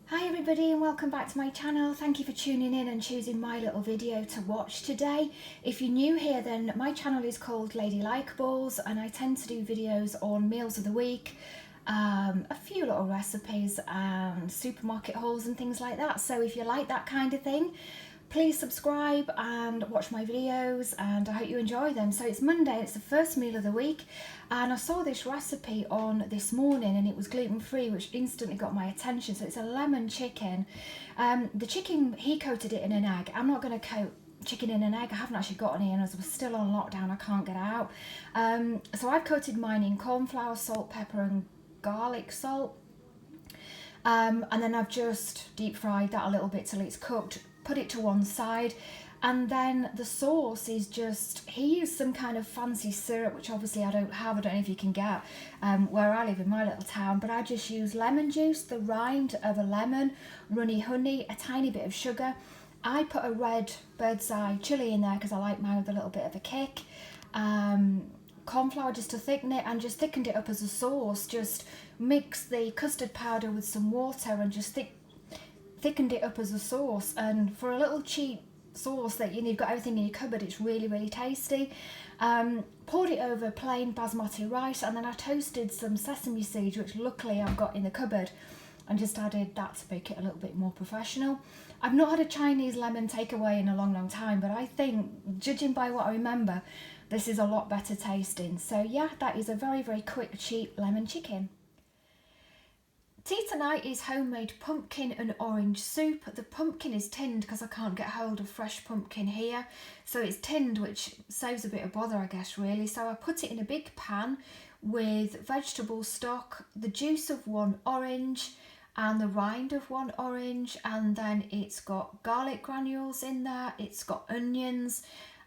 Hi everybody and welcome back to my channel. Thank you for tuning in and choosing my little video to watch today. If you're new here, then my channel is called Lady Likeables and I tend to do videos on meals of the week, a few little recipes and supermarket hauls and things like that. So if you like that kind of thing, please subscribe and watch my videos, and I hope you enjoy them. So it's Monday, it's the first meal of the week, and I saw this recipe on this morning and it was gluten-free, which instantly got my attention. So it's a lemon chicken. The chicken, he coated it in an egg. I'm not going to coat chicken in an egg. I haven't actually got any, and as we're still on lockdown I can't get out. So I've coated mine in corn flour, salt, pepper and garlic salt. And then I've just deep fried that a little bit till it's cooked, put it to one side, and then the sauce is just, he used some kind of fancy syrup, which obviously I don't have. I don't know if you can get where I live in my little town, but I just use lemon juice, the rind of a lemon, runny honey, a tiny bit of sugar. I put a red bird's eye chilli in there because I like mine with a little bit of a kick. Corn flour just to thicken it, and just thickened it up as a sauce. Just mixed the custard powder with some water and just thickened it up as a sauce. And for a little cheap sauce that you've got everything in your cupboard, it's really tasty. Poured it over plain basmati rice, and then I toasted some sesame seeds, which luckily I've got in the cupboard, and just added that to make it a little bit more professional. I've not had a Chinese lemon takeaway in a long time, but I think, judging by what I remember, this is a lot better tasting. So yeah, that is a very quick, cheap lemon chicken. Tea tonight is homemade pumpkin and orange soup. The pumpkin is tinned because I can't get hold of fresh pumpkin here. So it's tinned, which saves a bit of bother, I guess, really. So I put it in a big pan with vegetable stock, the juice of one orange and the rind of one orange, and then it's got garlic granules in there, it's got onions,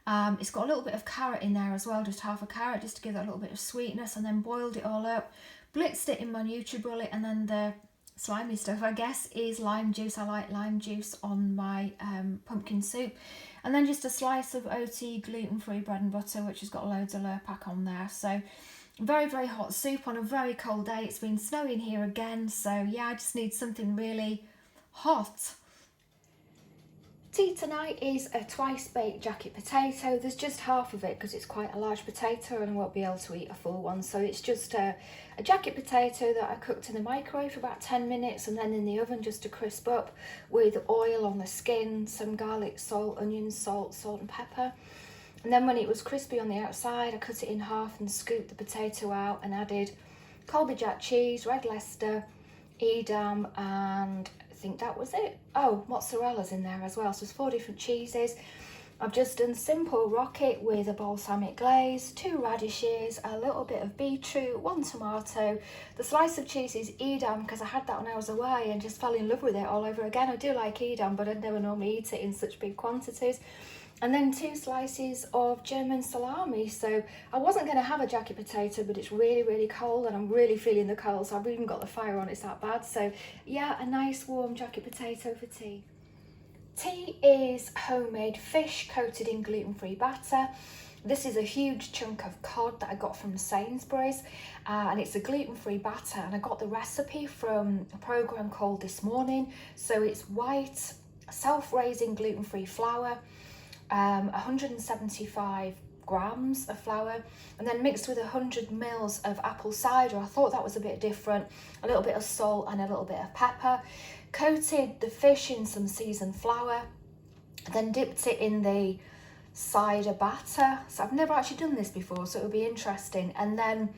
it's got a little bit of carrot in there as well, just half a carrot, just to give that a little bit of sweetness, and then boiled it all up, blitzed it in my NutriBullet, and then the slimy stuff, I guess, is lime juice. I like lime juice on my pumpkin soup. And then just a slice of OT gluten-free bread and butter, which has got loads of Lurpak on there. So very hot soup on a very cold day. It's been snowing here again, so yeah, I just need something really hot. Tea tonight is a twice baked jacket potato. There's just half of it because it's quite a large potato and I won't be able to eat a full one. So it's just a jacket potato that I cooked in the microwave for about 10 minutes and then in the oven just to crisp up, with oil on the skin, some garlic, salt, onion, salt and pepper. And then when it was crispy on the outside, I cut it in half and scooped the potato out and added Colby Jack cheese, red Leicester, Edam, and I think that was it. Oh, mozzarella's in there as well, so there's 4 different cheeses. I've just done simple rocket with a balsamic glaze, 2 radishes, a little bit of beetroot, 1 tomato. The slice of cheese is Edam because I had that when I was away and just fell in love with it all over again. I do like Edam, but I'd never normally eat it in such big quantities. And then 2 slices of German salami. So I wasn't going to have a jacket potato, but it's really cold and I'm really feeling the cold, so I've even got the fire on, it's that bad. So yeah, a nice warm jacket potato for tea. Tea is homemade fish coated in gluten-free batter. This is a huge chunk of cod that I got from Sainsbury's, and it's a gluten-free batter, and I got the recipe from a program called This Morning. So it's white self-raising gluten-free flour, 175 grams of flour, and then mixed with 100 mils of apple cider. I thought that was a bit different. A little bit of salt and a little bit of pepper. Coated the fish in some seasoned flour, then dipped it in the cider batter. So I've never actually done this before, so it'll be interesting. And then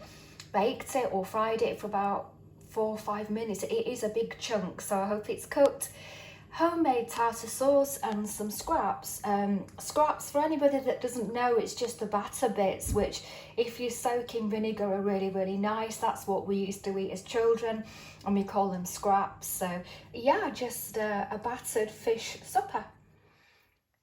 baked it or fried it for about 4 or 5 minutes. It is a big chunk, so I hope it's cooked. Homemade tartar sauce and some scraps. Scraps, for anybody that doesn't know, it's just the batter bits, which if you soak in vinegar are really nice. That's what we used to eat as children and we call them scraps. So yeah, just a battered fish supper.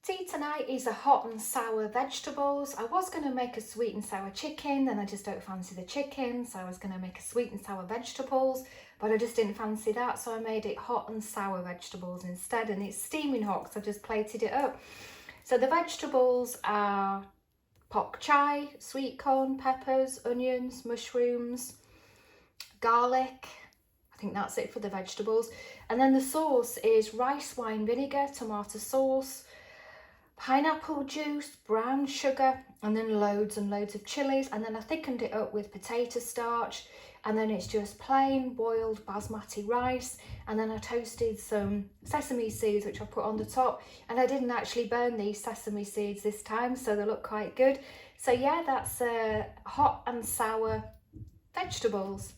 Tea tonight is a hot and sour vegetables. I was going to make a sweet and sour chicken, and I just don't fancy the chicken, so I was going to make a sweet and sour vegetables, but I just didn't fancy that, so I made it hot and sour vegetables instead, and it's steaming hot because I've just plated it up. So the vegetables are pak chai, sweet corn, peppers, onions, mushrooms, garlic, I think that's it for the vegetables. And then the sauce is rice wine vinegar, tomato sauce, pineapple juice, brown sugar, and then loads and loads of chilies. And then I thickened it up with potato starch, and then it's just plain boiled basmati rice. And then I toasted some sesame seeds, which I put on the top, and I didn't actually burn these sesame seeds this time, so they look quite good. So yeah, that's hot and sour vegetables.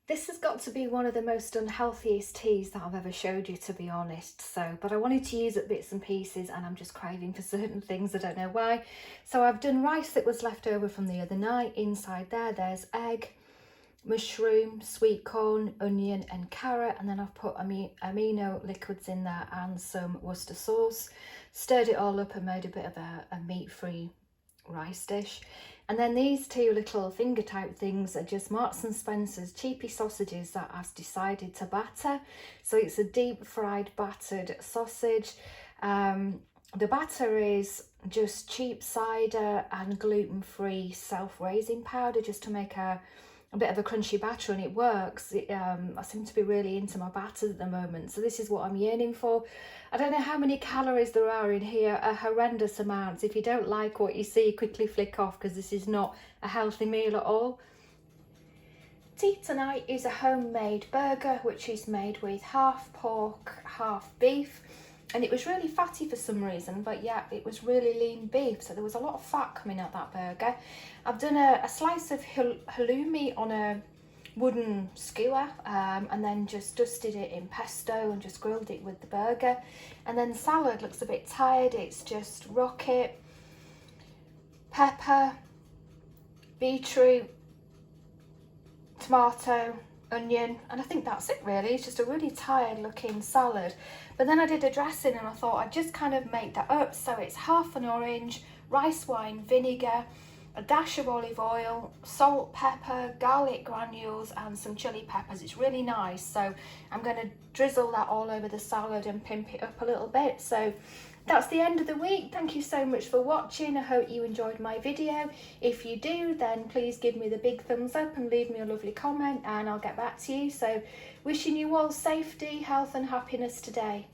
This has got to be one of the most unhealthiest teas that I've ever showed you, to be honest. But I wanted to use up bits and pieces, and I'm just craving for certain things, I don't know why. So I've done rice that was left over from the other night. Inside there's egg, mushroom, sweet corn, onion and carrot, and then I've put amino liquids in there and some Worcester sauce. Stirred it all up and made a bit of a meat-free rice dish. And then these two little finger type things are just Marks and Spencer's cheapy sausages that I've decided to batter. So it's a deep fried battered sausage. The batter is just cheap cider and gluten-free self-raising powder, just to make a bit of a crunchy batter, and it works. I seem to be really into my batters at the moment, so this is what I'm yearning for. I don't know how many calories there are in here, a horrendous amounts. If you don't like what you see, quickly flick off, because this is not a healthy meal at all. Tea tonight is a homemade burger, which is made with half pork, half beef. And it was really fatty for some reason, but yeah, it was really lean beef, so there was a lot of fat coming out that burger. I've done a slice of halloumi on a wooden skewer, and then just dusted it in pesto and just grilled it with the burger. And then salad looks a bit tired. It's just rocket, pepper, beetroot, tomato, onion, and I think that's it really. It's just a really tired looking salad. But then I did a dressing and I thought I'd just kind of make that up. So it's half an orange, rice wine vinegar, a dash of olive oil, salt, pepper, garlic granules and some chili peppers. It's really nice. So I'm going to drizzle that all over the salad and pimp it up a little bit. So that's the end of the week. Thank you so much for watching. I hope you enjoyed my video. If you do, then please give me the big thumbs up and leave me a lovely comment, and I'll get back to you. So wishing you all safety, health and happiness today.